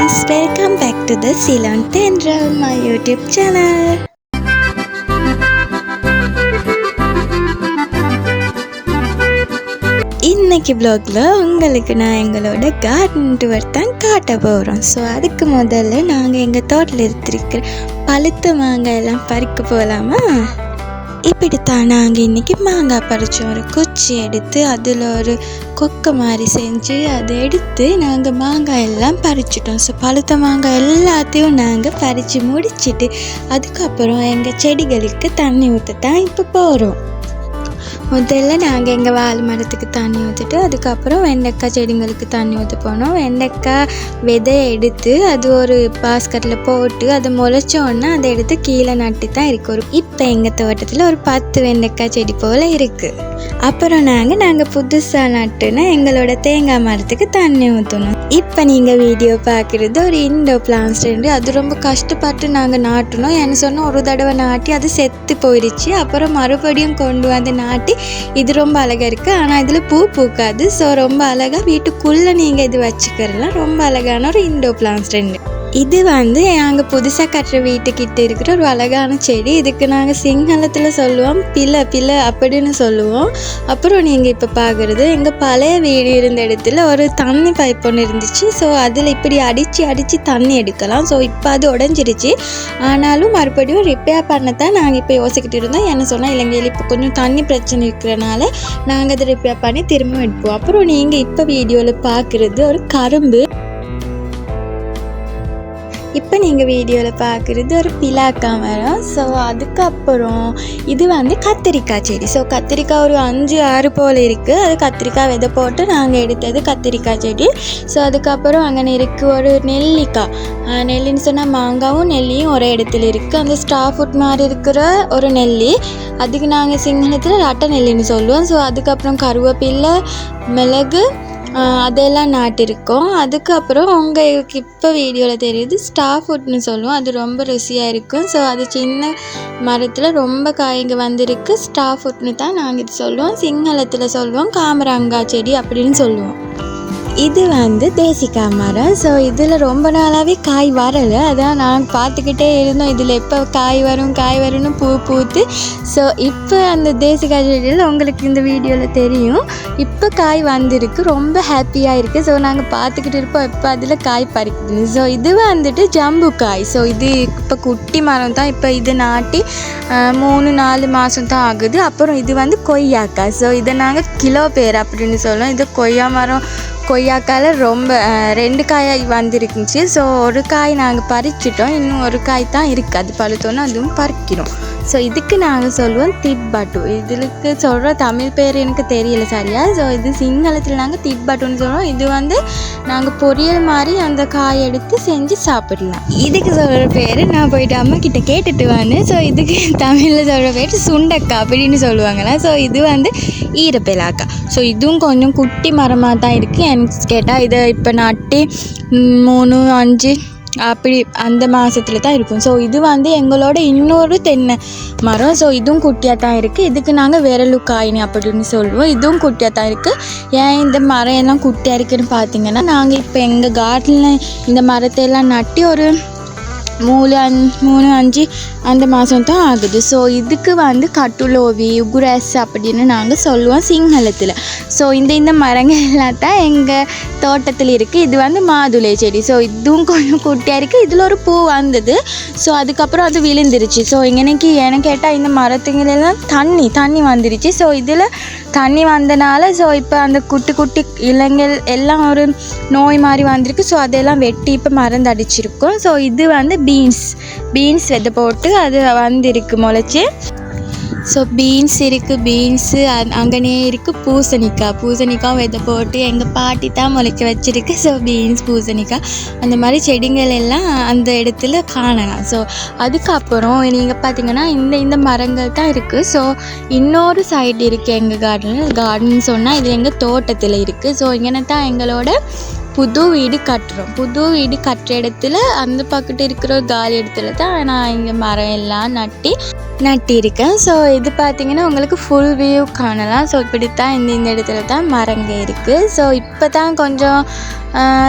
friends, welcome back to the Ceylon Tendril, my YouTube channel. இன்னைக்கு vlogல உங்களுக்கு நான் எங்களோட கார்டன் டூர் தான் காட்ட போகிறோம். ஸோ அதுக்கு முதல்ல நாங்கள் எங்கள் தோட்டத்தில் எடுத்துருக்கிற பழுத்த மாங்காய் எல்லாம் பறிக்க போகலாமா? இப்படித்தான் நாங்கள் இன்றைக்கி மாங்காய் பறித்தோம். ஒரு குச்சி எடுத்து அதில் ஒரு கொக்கை மாதிரி செஞ்சு அதை எடுத்து நாங்கள் மாங்காய் எல்லாம் பறிச்சிட்டோம். ஸோ பழுத்த மாங்காய் எல்லாத்தையும் நாங்கள் பறித்து முடிச்சுட்டு அதுக்கப்புறம் எங்கள் செடிகளுக்கு தண்ணி ஊற்ற தான் இப்போ போகிறோம். முதல்ல நாங்கள் எங்கள் வாழை மரத்துக்கு தண்ணி ஊற்றிட்டு அதுக்கப்புறம் வெண்டைக்காய் செடிங்களுக்கு தண்ணி ஊற்ற போனோம். வெண்டைக்காய் விதையை எடுத்து அது ஒரு பாஸ்கட்டில் போட்டு அதை முளைச்சோன்னா அதை எடுத்து கீழே நட்டு தான் இருக்குது. இப்போ எங்கள் தோட்டத்தில் ஒரு 10 வெண்டைக்காய் செடி போல் இருக்குது. அப்புறம் நாங்கள் புதுசாக நட்டுனா எங்களோட தேங்காய் மரத்துக்கு தண்ணி ஊற்றணும். இப்போ நீங்கள் வீடியோ பார்க்குறது ஒரு இண்டோர் பிளான்ஸ். அது ரொம்ப கஷ்டப்பட்டு நாங்கள் நாட்டினோம். என்ன சொன்னால் ஒரு தடவை நாட்டி அது செத்து போயிடுச்சு. அப்புறம் மறுபடியும் கொண்டு வந்து நாட்டி இது ரொம்ப அழகாக இருக்குது. ஆனால் இதில் பூ பூக்காது. ஸோ ரொம்ப அழகாக வீட்டுக்குள்ளே நீங்கள் இது வச்சுக்கிறலாம். ரொம்ப அழகான ஒரு இண்டோர் பிளான்ஸ். இது நாங்கள் புதுசாக கட்டுற வீட்டுக்கிட்ட இருக்கிற ஒரு அழகான செடி. இதுக்கு நாங்கள் சிங்களத்தில் சொல்லுவோம் பிள்ளை அப்படின்னு சொல்லுவோம். அப்புறம் நீங்கள் இப்போ பார்க்குறது எங்கள் பழைய வீடு இருந்த இடத்துல ஒரு தண்ணி பைப் ஒன்று இருந்துச்சு. ஸோ அதில் இப்படி அடித்து தண்ணி எடுக்கலாம். ஸோ இப்போ அது உடஞ்சிருச்சு. ஆனாலும் மறுபடியும் ரிப்பேர் பண்ணத்தான் நாங்கள் இப்போ யோசிக்கிட்டு இருந்தோம். என்ன சொன்னால் இலங்கையில் இப்போ கொஞ்சம் தண்ணி பிரச்சனை இருக்கிறனால நாங்கள் அதை ரிப்பேர் பண்ணி திரும்ப எடுப்போம். அப்புறம் நீங்கள் இப்போ வீடியோவில் பார்க்குறது ஒரு கரும்பு. இப்போ நீங்கள் வீடியோவில் பார்க்குறது ஒரு பிலாக்காய் மரம். ஸோ அதுக்கப்புறம் இது கத்திரிக்காய் செடி. ஸோ கத்திரிக்காய் ஒரு 5-6 போல் இருக்குது. அது கத்திரிக்காய் விதை போட்டு நாங்கள் எடுத்தது கத்திரிக்காய் செடி. ஸோ அதுக்கப்புறம் அங்கே இருக்குது ஒரு நெல்லிக்காய். நெல்லின்னு சொன்னால் மாங்காவும் நெல்லியும் ஒரே இடத்துல இருக்குது. அந்த ஸ்டார் ஃபுட் மாதிரி இருக்கிற ஒரு நெல்லி, அதுக்கு நாங்கள் சிங்களத்தில் ரட்டை நெல்லின்னு சொல்லுவோம். ஸோ அதுக்கப்புறம் கருவேப்பிலை, மிளகு அதெல்லாம் நாட்டிருக்கோம். அதுக்கப்புறம் உங்களுக்கு இப்போ வீடியோவில் தெரியுது ஸ்டார் ஃபுட்னு சொல்லுவோம். அது ரொம்ப ருசியாக இருக்கும். ஸோ அது சின்ன மரத்தில் ரொம்ப காய்ங்க வந்திருக்கு. ஸ்டார் ஃபுட்னு தான் நாங்கள் இது சொல்லுவோம். சிங்களத்தில் சொல்லுவோம் காமரங்கா செடி அப்படின்னு சொல்லுவோம். இது தேசிக்காய் மரம். ஸோ இதில் ரொம்ப நாளாகவே காய் வரலை. அதான் நாங்கள் பார்த்துக்கிட்டே இருந்தோம் இதில் எப்போ காய் வரும்னு பூத்து. ஸோ இப்போ அந்த தேசிக்காய் செடியில் உங்களுக்கு இந்த வீடியோவில் தெரியும். இப்போ காய் வந்திருக்கு. ரொம்ப ஹாப்பியாக இருக்குது. ஸோ நாங்கள் பார்த்துக்கிட்டு இருப்போம் எப்போ அதில் காய் பறிக்குது. ஸோ இது ஜம்பு காய். ஸோ இது இப்போ குட்டி மரம் தான். இப்போ இது நாட்டி 3-4 மாதம் தான் ஆகுது. அப்புறம் இது கொய்யாக்காய். ஸோ இதை நாங்கள் கிலோ பேர் அப்படின்னு சொல்லுவோம். இது கொய்யா மரம். கொய்யாக்காயில் ரொம்ப 2 காய் வந்துருக்குச்சு. ஸோ ஒரு காய் நாங்கள் பறிச்சிட்டோம். இன்னும் ஒரு காய் தான் இருக்குது. அது பழுத்தோன்னா அதுவும் பறிக்கிறோம். ஸோ இதுக்கு நாங்கள் சொல்லுவோம் திட்பாட்டு. இதுக்கு சொல்கிற தமிழ் பேர் எனக்கு தெரியல சரியா. ஸோ இது சிங்களத்தில் நாங்கள் திட்பாட்டுன்னு சொல்லுவோம். இது நாங்கள் பொரியல் மாதிரி அந்த காய் எடுத்து செஞ்சு சாப்பிடலாம். இதுக்கு சொல்கிற பேர் நான் போயிட்டு அம்மா கிட்ட கேட்டுட்டு வந்தேன். ஸோ இதுக்கு தமிழில் சொல்கிற பேர் சுண்டக்காய் அப்படின்னு சொல்லுவாங்களா. ஸோ இது ஈரப்பிலாக்காய். ஸோ இதுவும் கொஞ்சம் குட்டி மரமாக தான் இருக்குது. எனக்கு கேட்டால் இதை இப்போ நட்டி 3-5 அப்படி அந்த மாதத்துல தான் இருக்கும். ஸோ இது எங்களோட இன்னொரு தென்னை மரம். ஸோ இதுவும் குட்டியாக தான் இருக்குது. இதுக்கு நாங்கள் விரலு காயினி அப்படின்னு சொல்லுவோம். இதுவும் குட்டியாக தான் இருக்குது. ஏன் இந்த மரம் எல்லாம் குட்டியாக இருக்குதுன்னு பார்த்தீங்கன்னா நாங்கள் இப்போ எங்கள் கார்டனில் இந்த மரத்தை எல்லாம் நட்டி ஒரு 3-5 அந்த மாதம் தான் ஆகுது. ஸோ இதுக்கு கட்டுலோவி உகுரஸ் அப்படின்னு நாங்கள் சொல்லுவோம் சிங்களத்தில். ஸோ இந்த மரங்கள் எல்லாம் தான் எங்கள் தோட்டத்தில் இருக்குது. இது மாதுளை செடி. ஸோ இதுவும் கொஞ்சம் குட்டியாக இருக்குது. இதில் ஒரு பூ வந்தது. ஸோ அதுக்கப்புறம் அது விழுந்துருச்சு. ஸோ எனக்கு கேட்டால் இந்த மரத்துங்களெல்லாம் தண்ணி வந்துருச்சு. ஸோ இதில் தண்ணி வந்தனால ஸோ இப்போ அந்த குட்டி இலைங்கள் எல்லாம் ஒரு நோய் மாதிரி வந்திருக்கு. ஸோ அதெல்லாம் வெட்டி இப்போ மருந்து அடிச்சிருக்கோம். ஸோ இது பீன்ஸ் விதை போட்டு அது வந்திருக்கு முளைச்சி. ஸோ பீன்ஸ் இருக்குது. பீன்ஸு அங்கனே இருக்குது பூசணிக்காய் விதை போட்டு எங்கள் பாட்டி தான் முளைக்க வச்சுருக்கு. ஸோ பீன்ஸ், பூசணிக்காய் அந்த மாதிரி செடிகள் எல்லாம் அந்த இடத்துல காணலாம். ஸோ அதுக்கப்புறம் நீங்கள் பார்த்தீங்கன்னா இந்த மரங்கள் தான் இருக்குது. ஸோ இன்னொரு சைடு இருக்குது எங்கள் கார்டன் சொன்னால் இது எங்கள் தோட்டத்தில் இருக்குது. ஸோ இங்கே தான் எங்களோட புது வீடு கட்டுறோம். புது வீடு கட்டுற இடத்துல அந்த பக்கத்து இருக்கிற ஒரு காலி இடத்துல தான் நான் இங்கே மரம் எல்லாம் நட்டியிருக்கேன். ஸோ இது பார்த்திங்கன்னா உங்களுக்கு ஃபுல் வியூ காணலாம். ஸோ இப்படி தான் இந்த இடத்துல தான் மரங்க இருக்குது. ஸோ இப்போ தான் கொஞ்சம்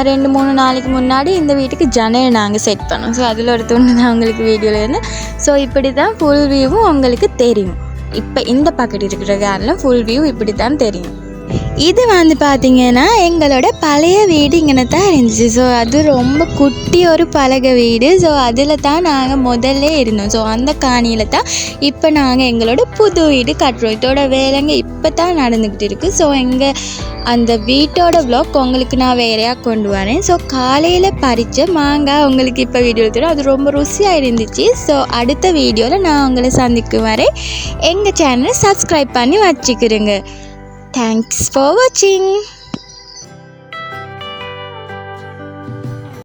2-3 நாளைக்கு முன்னாடி இந்த வீட்டுக்கு ஜன்னல் நாங்கள் செட் பண்ணோம். ஸோ அதில் ஒரு துண்டு தான் உங்களுக்கு வீடியோவில் இருந்து. ஸோ இப்படி தான் ஃபுல் வியூவும் உங்களுக்கு தெரியும். இப்போ இந்த பக்கத்து இருக்கிற காரில் ஃபுல் வியூ இப்படி தான் தெரியும். இது வந்து பார்த்திங்கன்னா எங்களோட பழைய வீடு இங்கே தான் இருந்துச்சு. ஸோ அது ரொம்ப குட்டி ஒரு பலகை வீடு. ஸோ அதில் தான் நாங்கள் முதல்ல இருந்தோம். ஸோ அந்த காணியில் தான் இப்போ நாங்கள் எங்களோட புது வீடு கட்டுறோம். இதோட வேலைங்க இப்போ தான் நடந்துக்கிட்டு இருக்குது. ஸோ எங்கள் அந்த வீட்டோட வ்ளாக் உங்களுக்கு நான் வேறையாக கொண்டு வரேன். ஸோ காலையில் பறித்த மாங்காய் உங்களுக்கு இப்போ வீடியோ எடுத்துடும். அது ரொம்ப ருசியாக இருந்துச்சு. ஸோ அடுத்த வீடியோவில் நான் உங்களை சந்திக்கும் வரை எங்கள் சேனலை சப்ஸ்கிரைப் பண்ணி வச்சுக்கிறேங்க. Thanks for watching.